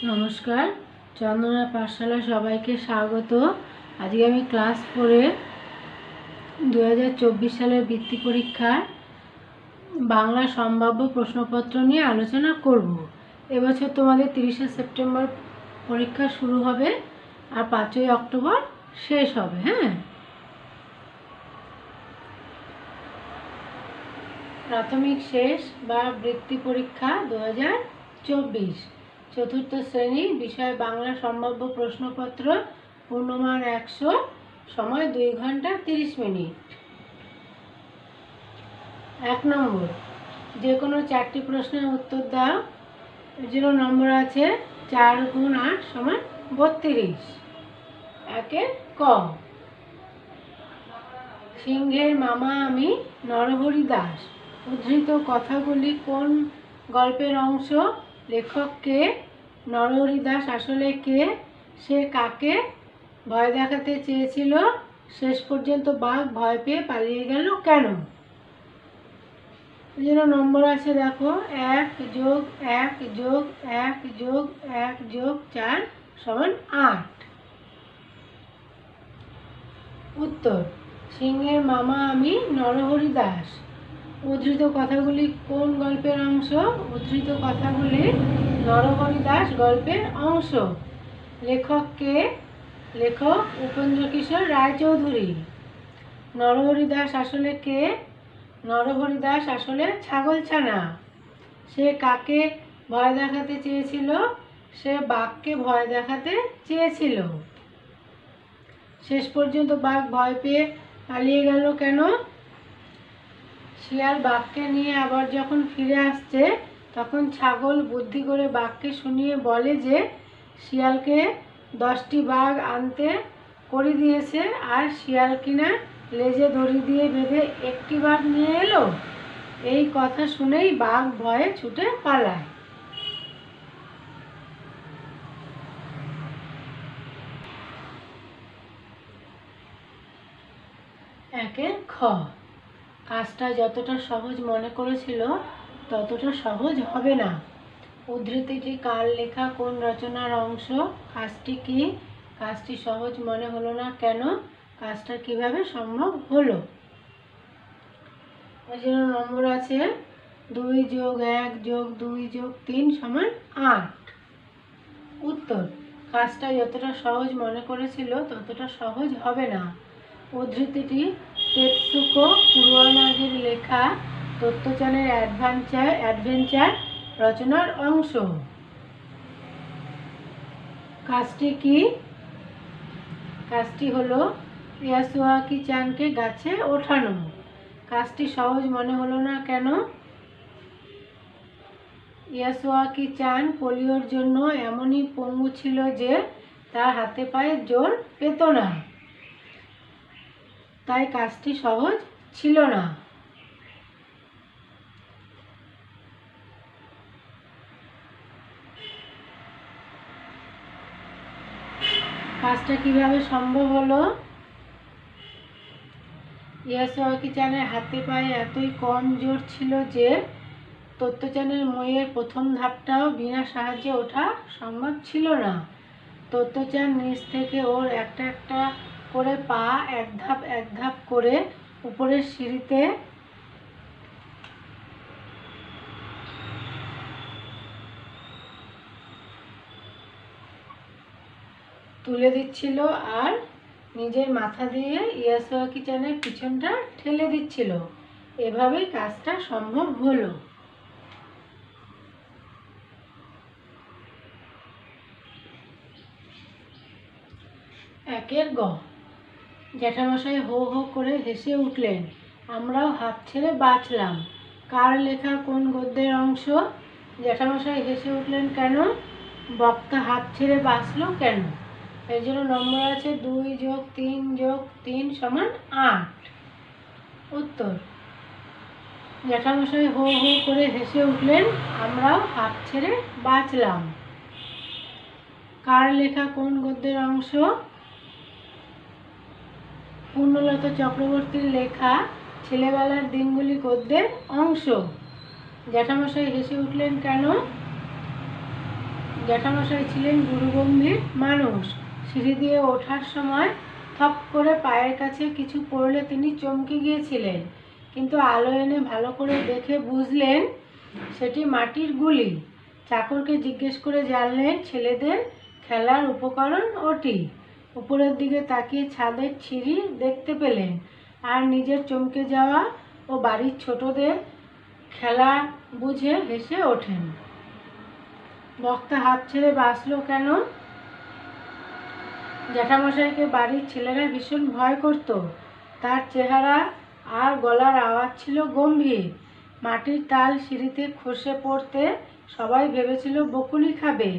নমস্কার, চন্দনা পাঠশালা সবাইকে স্বাগত। আজকে আমি ক্লাস 4-এ 2024 সালের বৃত্তি পরীক্ষার বাংলা সম্ভাব্য প্রশ্নপত্র নিয়ে আলোচনা করব। এবছর তোমাদের 30শে সেপ্টেম্বর পরীক্ষা শুরু হবে আর 5ই অক্টোবর শেষ হবে। প্রাথমিক শেষ বা বৃত্তি পরীক্ষা 2024, চতুর্থ শ্রেণী, বিষয় বাংলা সম্ভাব্য প্রশ্নপত্র, পূর্ণমান 100, সময় 2 ঘন্টা 30 মিনিট। 1 নম্বর, যে কোনো 4টি প্রশ্নের উত্তর দাও। 0 নম্বর আছে 4 গুণ 8 সমান 32। একে ক, সিংহের মামা আমি নরহরি দাস উদ্ধৃত কথাগুলি কোন গল্পের অংশ? লেখক কে? নরহরি দাস আসলে কে? সে কাকে ভয় দেখাতে চেয়েছিল? শেষ পর্যন্ত বাঘ ভয় পেয়ে পালিয়ে গেল কেন? 0 নম্বর আছে দেখো 1 যোগ 1 যোগ 1 যোগ 1 যোগ 4 সমান 8। উত্তর, সিংহের মামা আমি নরহরি দাস উদ্ধৃত কথাগুলি কোন গল্পের অংশ? উদ্ধৃত কথাগুলি নরহরি দাস গল্পের অংশ। লেখক কে? লেখক উপেন্দ্রকিশোর রায়চৌধুরী। নরহরি দাস আসলে কে? নরহরি দাস আসলে ছাগলছানা। সে কাকে ভয় দেখাতে চেয়েছিল? সে বাঘকে ভয় দেখাতে চেয়েছিল। শেষ পর্যন্ত বাঘ ভয় পেয়ে পালিয়ে গেল কেন? শিয়াল বাঘকে নিয়ে আবার যখন ফিরে আসছে তখন ছাগল বুদ্ধি করে বাঘকে শুনিয়ে বলে যে শিয়ালকে 10টি বাঘ আনতে করে দিয়েছে আর শিয়াল কিনা লেজে দড়ি দিয়ে বেঁধে একটি বাঘ নিয়ে এলো। এই কথা শুনেই বাঘ ভয়ে ছুটে পালায়। একে খ, কাজটা যতটা সহজ মনে করেছিল ততটা সহজ হবে না। উদ্ধৃতিটি কার লেখা, কোন রচনার অংশ? কাজটি কি? কাজটি সহজ মনে হলো না কেন? কাজটা কিভাবে সম্ভব হলো? 0 নম্বর আছে 2 যোগ 1 যোগ 2 যোগ 3 সমান 8। উত্তর, কাজটা যতটা সহজ মনে করেছিল ততটা সহজ হবে না। উদ্ধৃতিটি তেতসুকো কুরোয়ানাগির লেখা তত্ত্বচানের অ্যাডভেঞ্চার রচনার অংশ। কাজটি কি? কাজটি হলো ইয়াসুয়াকি চানকে গাছে ওঠানো। কাজটি সহজ মনে হলো না কেন? ইয়াসুয়াকি চান পোলিওর জন্য এমনই পঙ্গু ছিল যে তার হাতে পায়ে জোর পেত না, তাই কাজটি সহজ ছিল না। কাজটা কিভাবে সম্ভব হলো? ইয়াসুয়াকি চানের হাতে পায়ে এতই কম জোর ছিল যে তত্ত্বচানের মইয়ের প্রথম ধাপটাও বিনা সাহায্যে ওঠা সম্ভব ছিল না। তত্ত্বচান নিচ থেকে ওর একটা একটা করে পা এক ধাপ করে উপরের সিঁড়িতে তুলে দিচ্ছিল আর নিজের মাথা দিয়ে ইয়াসুয়াকি চানের পিছনটা ঠেলে দিচ্ছিল। এভাবেই কাজটা সম্ভব হলো। একের গ, জ্যাঠামশাই হো হো করে হেসে উঠলেন, আমরাও হাঁপ ছেড়ে বাঁচলাম। কার লেখা, কোন গদ্যের অংশ? জ্যাঠামশাই হেসে উঠলেন কেন? বক্তা হাঁপ ছেড়ে বাঁচলো কেন? এর জন্য নম্বর আছে 2 যোগ 3 যোগ 3 সমান 8। উত্তর, জ্যাঠামশাই হো হো করে হেসে উঠলেন, আমরাও হাঁপ ছেড়ে বাঁচলাম। কার লেখা, কোন গদ্যের অংশ? পূর্ণলতা চক্রবর্তীর লেখা ছেলেবেলার দিনগুলি গদ্যের অংশ। জ্যাঠামশাই হেসে উঠলেন কেন? জ্যাঠামশাই ছিলেন গুরুগম্ভীর মানুষ। সিঁড়ি দিয়ে ওঠার সময় থপ করে পায়ের কাছে কিছু পড়লে তিনি চমকে গিয়েছিলেন, কিন্তু আলো এনে ভালো করে দেখে বুঝলেন সেটি মাটির গুলি। চাকরকে জিজ্ঞেস করে জানলেন ছেলেদের খেলার উপকরণ ওটি। উপরের দিকে তাকিয়ে ছাদের সিঁড়ি দেখতে পেলেন, আর নিজের চমকে যাওয়া ও বাড়ির ছোটদের খেলা বুঝে হেসে ওঠেন। বক্তা হাঁপ ছেড়ে বাঁচল কেন? জ্যাঠামশাইকে বাড়ির ছেলেরা ভীষণ ভয় করত। তার চেহারা আর গলার আওয়াজ ছিল গম্ভীর। মাটির তাল সিঁড়িতে খসে পড়তে সবাই ভেবেছিল বকুনি খাবে,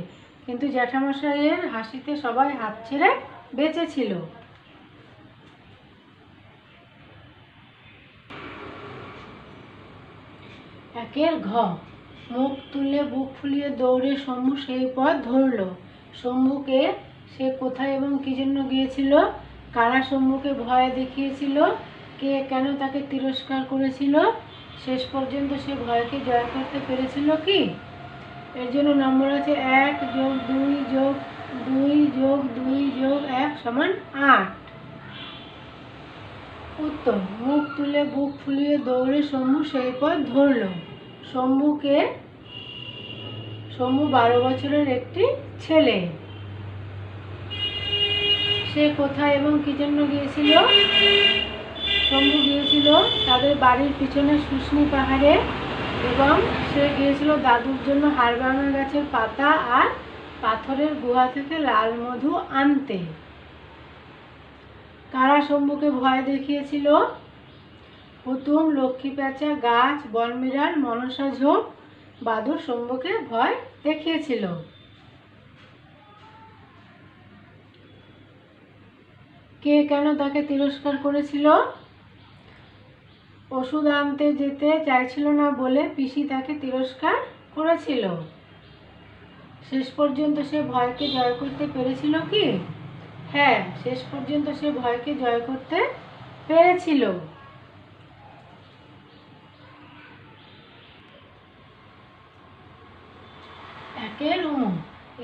কিন্তু জ্যাঠামশাইয়ের হাসিতে সবাই হাঁপ ছেড়ে বেঁচেছিল। একের ঘ। মুখ তুলে বুক ফুলিয়ে দৌড়ে শম্ভু সেই পথ ধরল। শম্ভুকে সে কোথায় এবং কী জন্য গিয়েছিল? কারা শম্ভুকে ভয় দেখিয়েছিল? কে কেন তাকে তিরস্কার করেছিল? শেষ পর্যন্ত সে ভয়কে জয় করতে পেরেছিল কি? এর জন্য নম্বর আছে 1 + 2 + 2 + 2 + 1 = 8। উত্তর, মুখ তুলে বুক ফুলিয়ে দৌড়ে শম্ভু সেই পথ ধরল। শম্ভু 12 বছরের একটি ছেলে। সে কোথায় এবং কী জন্য গিয়েছিল? শম্ভু গিয়েছিল তাদের বাড়ির পিছনে শুশনি পাহাড়ে, এবং সে গিয়েছিল দাদুর জন্য হাড়ভাঙা গাছের পাতা আর পাথরের গুহা থেকে লাল মধু আনতে। কারা শম্ভুকে ভয় দেখিয়েছিল? হুতুম, লক্ষ্মী প্যাঁচা, গাছ, বনবিড়াল, মনসা ঝোপ, বাদুড় শম্ভুকে ভয় দেখিয়েছিল। কে কেন তাকে তিরস্কার করেছিল? ওষুধ আনতে যেতে চাইছিল না বলে পিসি তাকে তিরস্কার করেছিল। শেষ পর্যন্ত সে ভয়কে জয় করতে পেরেছিল কি? হ্যাঁ, শেষ পর্যন্ত সে ভয়কে জয় করতে পেরেছিল। একের উম।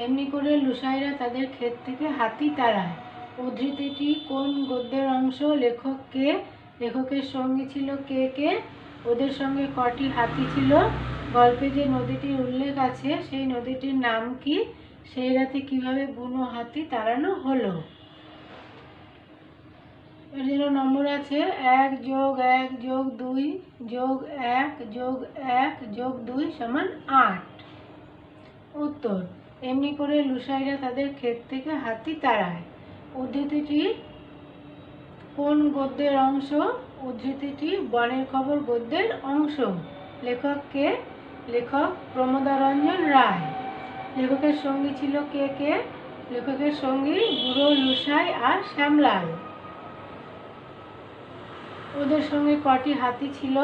এমনি করে লুসাইরা তাদের ক্ষেত থেকে হাতি তাড়ায়। উদ্ধৃতিটি কোন গদ্যের অংশ? লেখক কে? লেখকের সঙ্গী ছিল কে কে? ওদের সঙ্গে কটি হাতি ছিল? গল্পে যে নদীটির উল্লেখ আছে সেই নদীটির নাম কি? সেই রাতে কিভাবে বুনো হাতি তাড়ানো হলো? এর জন্য নম্বর আছে 1 + 1 + 2 + 1 + 1 + 2 = 8। উত্তর, এমনি করে লুসাইরা তাদের ক্ষেত থেকে হাতি তাড়ায়। উদ্ধৃতিটি কোন গদ্যের অংশ? উদ্ধৃতিটি বনের খবর গদ্যের অংশ। লেখক কে? লেখক প্রমোদারঞ্জন রায়। লেখকের সঙ্গী ছিল কে কে? লেখকের সঙ্গী বুড়ো লুসাই আর শ্যামলাল। ওদের সঙ্গে কটি হাতি ছিল?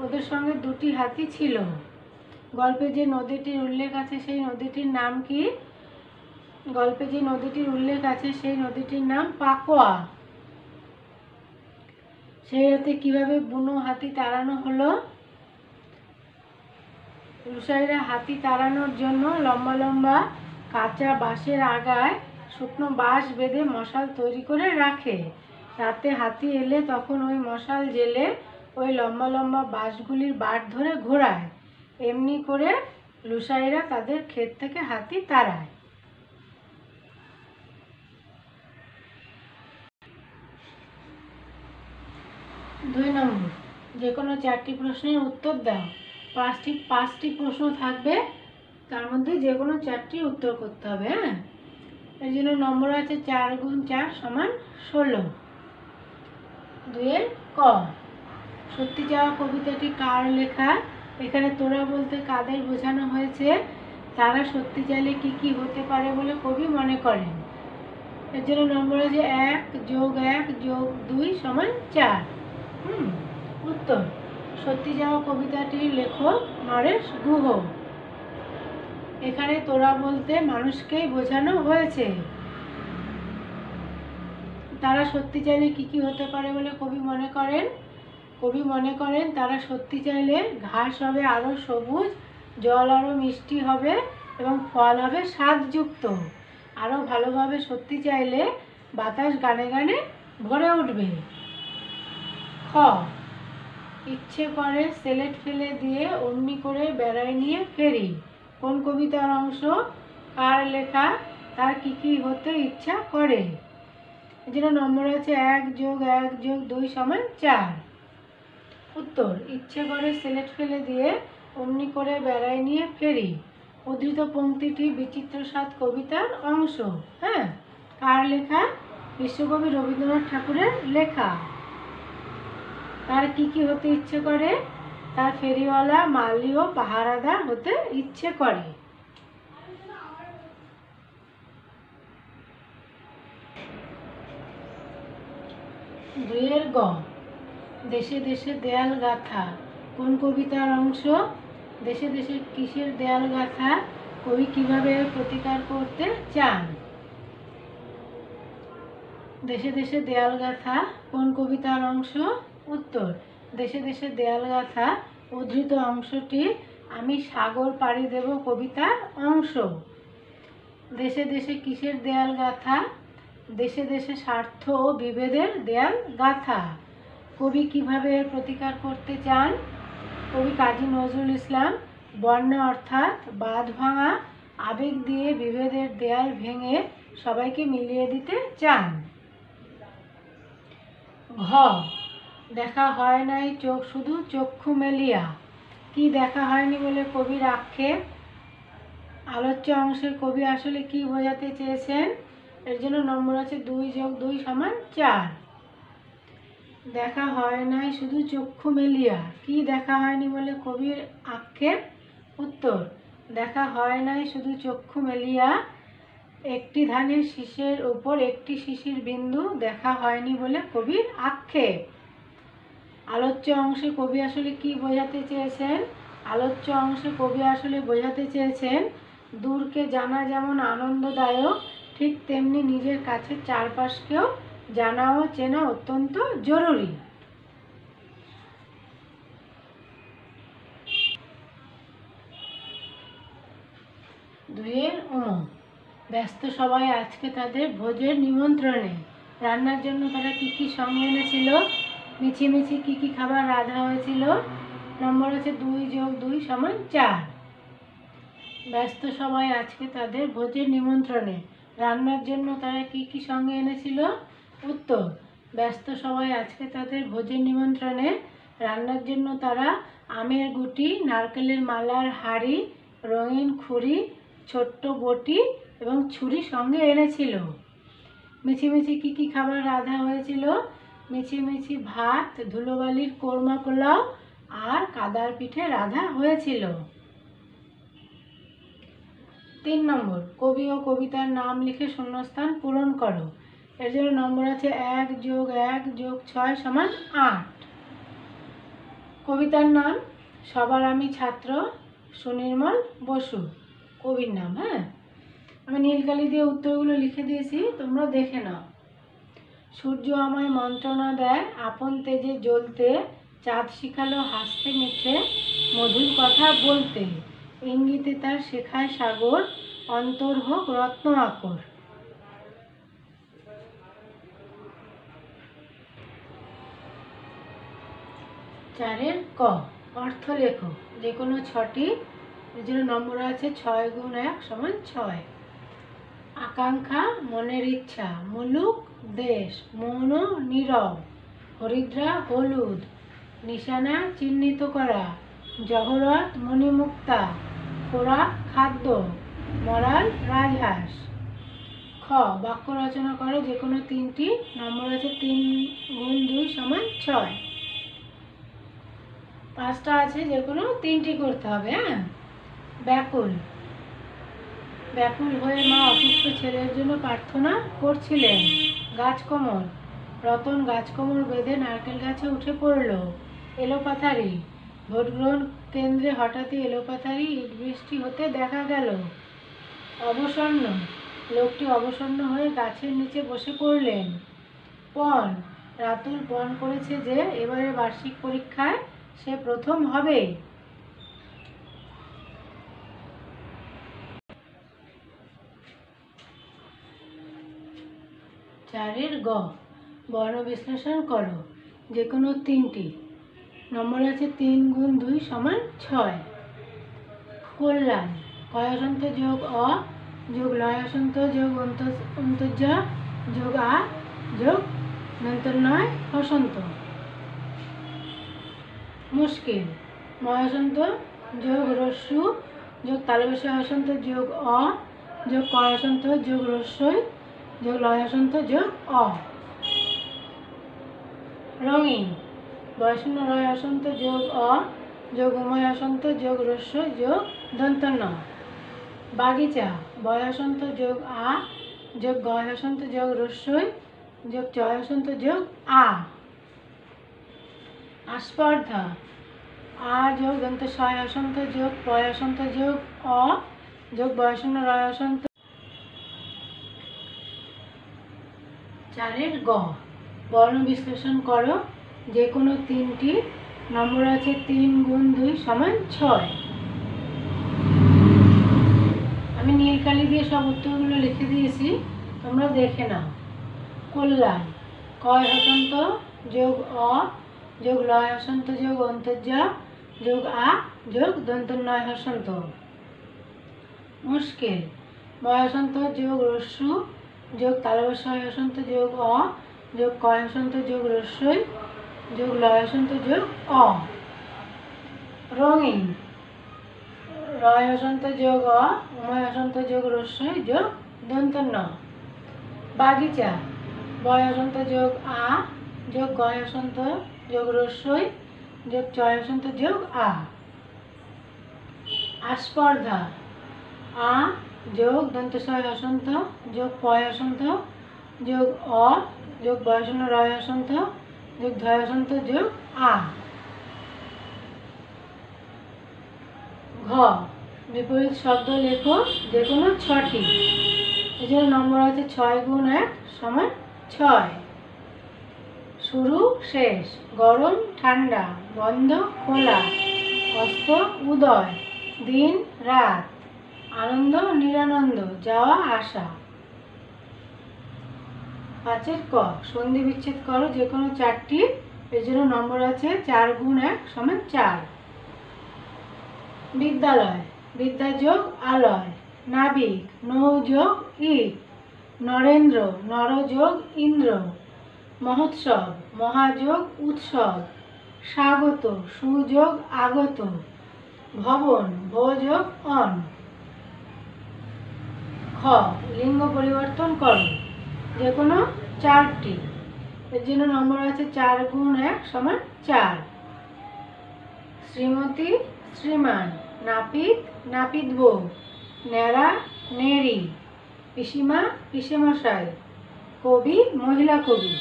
ওদের সঙ্গে 2টি হাতি ছিল। গল্পে যে নদীটির উল্লেখ আছে সেই নদীটির নাম কি? গল্পে যে নদীটির উল্লেখ আছে সেই নদীটির নাম পাকোয়া। সেই রাতে কিভাবে বুনো হাতি তাড়ানো হলো? লুসাইরা হাতি তাড়ানোর জন্য লম্বা লম্বা কাঁচা বাঁশের আগায় শুকনো বাঁশ বেঁধে মশাল তৈরি করে রাখে। রাতে হাতি এলে তখন ওই মশাল জেলে ওই লম্বা লম্বা বাঁশগুলির বাট ধরে ঘোরায়। এমনি করে লুসাইরা তাদের ক্ষেত থেকে হাতি তাড়ায়। 2 নম্বর, যে কোনো 4টি প্রশ্নের উত্তর দাও। 5টি প্রশ্ন থাকবে, তার মধ্যে যে কোনো 4টি উত্তর করতে হবে। হ্যাঁ, এর জন্য নম্বর আছে 4 × 4 = 16। 2 ক। সত্যি চাওয়া কবিতাটি কার লেখা? এখানে তোরা বলতে কাদের বোঝানো হয়েছে? তারা সত্যি চাইলে কি কি হতে পারে বলে কবি মনে করেন? এর জন্য নম্বর আছে 1 + 1 + 2 = 4। উত্তর, সত্যি চাওয়া কবিতাটির লেখক নরেশ গুহ। এখানে তোরা বলতে মানুষকেই বোঝানো হয়েছে। তারা সত্যি চাইলে কি কি হতে পারে বলে কবি মনে করেন? কবি মনে করেন তারা সত্যি চাইলে ঘাস হবে আরও সবুজ, জল আরও মিষ্টি হবে, এবং ফল হবে স্বাদযুক্ত। আরও ভালোভাবে সত্যি চাইলে বাতাস গানে গানে ভরে উঠবে। খ, ইচ্ছে করে স্লেট ফেলে দিয়ে অমনি করে বেড়ায় নিয়ে ফেরি। কোন কবিতার অংশ? কার লেখা? তার কি কি হতে ইচ্ছা করে? এর জন্য নম্বর আছে 1+1+2 = 4। উত্তর, ইচ্ছে করে স্লেট ফেলে দিয়ে অমনি করে বেড়ায় নিয়ে ফেরি। উদ্ধৃত পংক্তিটি বিচিত্র স্বাদ কবিতার অংশ। হ্যাঁ, কার লেখা? বিশ্বকবি রবীন্দ্রনাথ ঠাকুরের লেখা। তার কি কি হতে ইচ্ছে করে? তার ফেরিওয়ালা, মালি ও পাহারাদার হতে ইচ্ছে করে। দুইয়ের গ, দেশে দেশে দেয়াল গাথা কোন কবিতার অংশ? দেশে দেশে কিসের দেয়াল গাথা? কবি কিভাবে প্রতিকার করতে চান? দেশে দেশে দেয়াল গাথা কোন কবিতার অংশ? উত্তর, দেশে দেশে দেয়াল গাথা উদ্ধৃত অংশটি আমি সাগর পাড়ি দেব কবিতার অংশ। দেশে দেশে কিসের দেয়াল গাথা? দেশে দেশে স্বার্থ ও বিভেদের দেয়াল গাথা। কবি কিভাবে এর প্রতিকার করতে চান? কবি কাজী নজরুল ইসলাম বন্যা অর্থাৎ বাঁধ ভাঙা আবেগ দিয়ে বিভেদের দেয়াল ভেঙে সবাইকে মিলিয়ে দিতে চান। ঘ, দেখা হয় নাই চোখ শুধু চক্ষু মেলিয়া কি দেখা হয়নি বলে কবির আক্ষেপ? আলোচ্য অংশে কবি আসলে কি বোঝাতে চেয়েছেন? এর জন্য নম্বর আছে 2+2 = 4। দেখা হয় নাই শুধু চক্ষু মেলিয়া কি দেখা হয়নি বলে কবির আক্ষেপ? উত্তর, দেখা হয় নাই শুধু চক্ষু মেলিয়া একটি ধানের শীষের উপর একটি শিশির বিন্দু দেখা হয়নি বলে কবির আক্ষেপ। আলোচ্য অংশে কবি আসলে কি বোঝাতে চেয়েছেন? আলোচ্য অংশে কবি আসলে বোঝাতে চেয়েছেন দূরকে জানা যেমন আনন্দদায়ক ঠিক তেমনি নিজের কাছে চারপাশকেও জানা ও চেনা অত্যন্ত জরুরি। দুইয়ের ও, ব্যস্ত সবাই আজকে তাদের ভোজের নিমন্ত্রণে। রান্নার জন্য তারা কি কি সঙ্গে এনেছিল? মিছিমিছি কি কি খাবার রাঁধা হয়েছিল? নম্বর আছে 2+2 = 4। ব্যস্ত সবাই আজকে তাদের ভোজের নিমন্ত্রণে। রান্নার জন্য তারা কি কি সঙ্গে এনেছিল? উত্তর, ব্যস্ত সবাই আজকে তাদের ভোজের নিমন্ত্রণে রান্নার জন্য তারা আমের গুটি, নারকেলের মালার হাঁড়ি, রঙিন খুরি, ছোট্ট বটি এবং ছুরি সঙ্গে এনেছিল। মিছিমিছি কি কি খাবার রাঁধা হয়েছিল? মিছিমিছি ভাত, ধুলোবালির কোরমা পোলাও আর কাদার পিঠে রাঁধা হয়েছিল। 3 নম্বর, কবি ও কবিতার নাম লিখে শূন্যস্থান পূরণ করো। এর জন্য নম্বর আছে 1+1+6 = 8। কবিতার নাম সবার আমি ছাত্র, সুনির্মল বসু কবির নাম। হ্যাঁ, আমি নীলকালি দিয়ে উত্তরগুলো লিখে দিয়েছি, তোমরা দেখে নাও। সূর্য আমায় মন্ত্রণা দেয় আপন তেজে জ্বলতে, চাঁদ শিখালো হাসতে মিঠে মধুর কথা বলতে, ইঙ্গিতে তার শেখায় সাগর অন্তর হোক রত্ন আকর। চারের ক, অর্থ লেখো যে কোনো 6টি। এর জন্য নম্বর আছে 6×1 = 6। আকাঙ্ক্ষা মনের ইচ্ছা, মুলুক দেশ, মৌন নীরব, হরিদ্রা হলুদ, নিশানা চিহ্নিত করা, জহরত মণিমুক্তা, খোরাক খাদ্য, মরাল রাজহাঁস। খ, বাক্য রচনা করো যে কোনো 3টি। নম্বর আছে 3×2 = 6। 5টা আছে, যে কোনো 3টি করতে হবে। হ্যাঁ, ব্যাকুল, ব্যাকুল হয়ে মা অসুস্থ ছেলের জন্য প্রার্থনা করছিলেন। গাছকমল, রতন গাছকমল বেঁধে নারকেল গাছে উঠে পড়ল। এলোপাথারি, ভোটগ্রহণ কেন্দ্রে হঠাৎই এলোপাথারি ইট বৃষ্টি হতে দেখা গেল। অবসন্ন, লোকটি অবসন্ন হয়ে গাছের নিচে বসে পড়লেন। পণ, রাতুল পণ করেছে যে এবারের বার্ষিক পরীক্ষায় সে প্রথম হবে। 4 গ বর্ণ বিশ্লেষণ করো, যে কোনো 3টি। নম্বর আছে 3 গুণ 2 সমান 6। কল্যাণ কয়াসন্ত যোগ অ যোগ লয়াসন্ত যোগ অন্তর্য যোগ আ যোগ নয় হসন্ত। মুশকিল ময়াসন্ত যোগ রস্যু যোগ তালবস্য হসন্ত যোগ অ যোগ কয়াসন্ত যোগ রস্যই যোগ লয়াসন্ত যোগ অ। রঙিন বয়সন্ত রয় হসন্ত যোগ অ যোগ উময় হসন্ত যোগ রস্যই যোগ দন্ত ন। বাগিচা বয়সন্ত যোগ আ যোগ গয় হসন্ত যোগ রস্যই যোগ চয় হসন্ত যোগ আ। আস্পর্ধা আ যোগ দন্ত ছয় হসন্ত যোগ পয় হসন্ত যোগ অ যোগ বয়সন্ত রয় হসন্ত। 4 গ বর্ণ বিশ্লেষণ করো, যে কোনো 3টি। নম্বর আছে 3 গুণ 2 সমান 6। আমি নীল কালি দিয়ে সব উত্তরগুলো লিখে দিয়েছি, তোমরা দেখে নাও। কল্যাণ কয় হসন্ত যোগ অ যোগ লয় হসন্ত যোগ অন্তর্য যোগ আ যোগ দন্ত নয় হসন্ত। মুশকিল ময় হসন্ত যোগ রস্যু যোগ তালবস্য হসন্ত যোগ অ যোগ কয় হসন্ত যোগ রস্যই যোগ লয় হসন্ত যোগ অ। রঙিন রয় হসন্ত যোগ অ উময় হসন্ত যোগ রস্যই যোগ দন্ত ন। বাগিচা বয় হসন্ত যোগ আ যোগ গয় হসন্ত যোগ রস্যই যোগ চয় হসন্ত যোগ আ। আস্পর্ধা আ যোগ দন্ত ছয় হসন্ত যোগ পয় হসন্ত যোগ অ যোগ বয়সন্ত রয় হসন্ত যোগ ধয় হসন্ত যোগ আ। ঘ বিপরীত শব্দ লেখো, যে কোনো 6টি। এই জন্য নম্বর আছে 6 গুণ 1 সমান 6। শুরু শেষ গরম ঠান্ডা বন্ধ খোলা অস্ত উদয় দিন রাত আনন্দ নিরানন্দ যাওয়া আসা। 5 ক সন্ধি বিচ্ছেদ করো, যে কোনো 4টি। এর জন্য নম্বর আছে 4 গুণ 1 সমান 4। বিদ্যালয় বিদ্যা যোগ আলয় নাবিক নৌ যোগ ইট নরেন্দ্র নর যোগ ইন্দ্র মহোৎসব মহাযোগ উৎসব স্বাগত সুযোগ আগত ভবন ভোযোগ অন। খ লিঙ্গ পরিবর্তন করো, যে কোনো 4টি। এর জন্য নম্বর আছে 4 গুণ 1 সমান 4। শ্রীমতী শ্রীমান নাপিত নাপিত বউ ন্যাড়া নেড়ি পিসিমা পিসেমশাই কবি মহিলা কবি।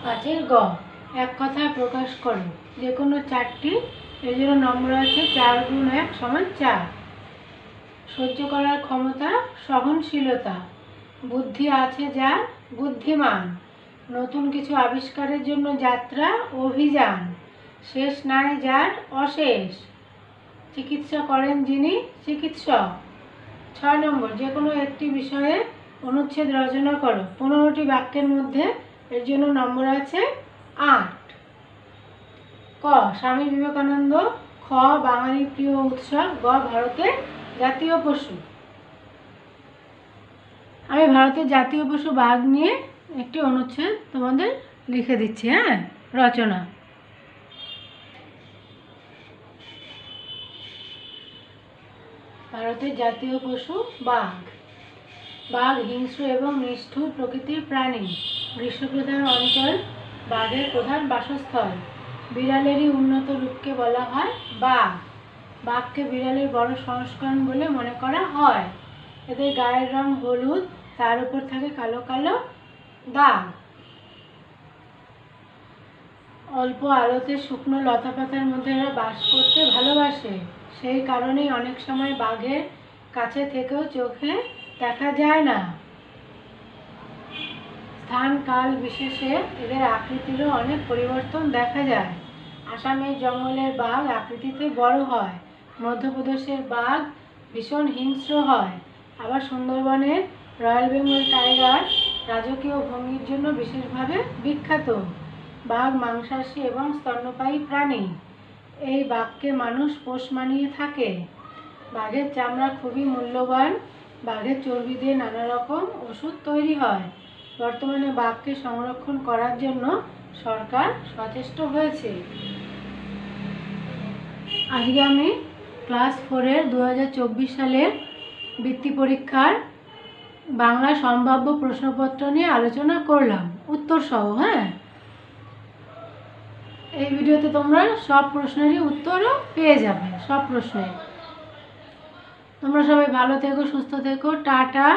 5 গ এক কথায় প্রকাশ করো, যে কোনো 4টি। এর জন্য নম্বর আছে 4 গুণ 1 সমান 4। সহ্য করার ক্ষমতা সহনশীলতা বুদ্ধি আছে যার বুদ্ধিমান নতুন কিছু আবিষ্কারের জন্য যাত্রা অভিযান শেষ নাই যার অশেষ চিকিৎসা করেন যিনি চিকিৎসক। 6 নম্বর যে কোনো একটি বিষয়ে অনুচ্ছেদ রচনা করো 15টি বাক্যের মধ্যে। এর জন্য নম্বর আছে 8। ক স্বামী বিবেকানন্দ খ বাঙালির প্রিয় উৎসব গ ভারতের জাতীয় পশু। আমি ভারতের জাতীয় পশু বাঘ নিয়ে একটি অনুচ্ছেদ তোমাদের লিখে দিচ্ছি। রচনা। ভারতের জাতীয় পশু বাঘ। বাঘ হিংস্র এবং নিষ্ঠুর প্রকৃতির প্রাণী। গ্রীষ্মপ্রধান অঞ্চল বাঘের প্রধান বাসস্থল। বিড়ালেরই উন্নত রূপকে বলা হয় বাঘ। বাঘকে বিড়ালের বড় সংস্করণ বলে মনে করা হয়। এদের গায়ের রং হলুদ, তার উপর থাকে কালো কালো দাগ। অল্প আলোতে শুকনো লতাপাতার মধ্যে এরা বাস করতে ভালোবাসে। সেই কারণেই অনেক সময় বাঘের কাছে থেকেও চোখে দেখা যায় না। স্থান কাল বিশেষে এদের আকৃতিরও অনেক পরিবর্তন দেখা যায়। আসামের জঙ্গলের বাঘ আকৃতিতে বড় হয়। মধ্যপ্রদেশের বাঘ ভীষণ হিংস্র হয়। আবার সুন্দরবনের রয়্যাল বেঙ্গল টাইগার রাজকীয় ভঙ্গির জন্য বিশেষভাবে বিখ্যাত। বাঘ মাংসাশী এবং স্তন্যপায়ী প্রাণী। এই বাঘকে মানুষ পোষ মানিয়ে থাকে। বাঘের চামড়া খুবই মূল্যবান। বাঘের চর্বি দিয়ে নানা রকম ওষুধ তৈরি হয়। বর্তমানে বাঘকে সংরক্ষণ করার জন্য সরকার সচেষ্ট হয়েছে। আজকে আমি ক্লাস 4-এর 2024 সালের বৃত্তি পরীক্ষার বাংলা সম্ভাব্য প্রশ্নপত্র নিয়ে আলোচনা করলাম, উত্তর সহ। হ্যাঁ, এই ভিডিওতে তোমরা সব প্রশ্নেরই উত্তরও পেয়ে যাবে, সব প্রশ্নের। তোমরা সবাই ভালো থেকো, সুস্থ থেকো। টাটা।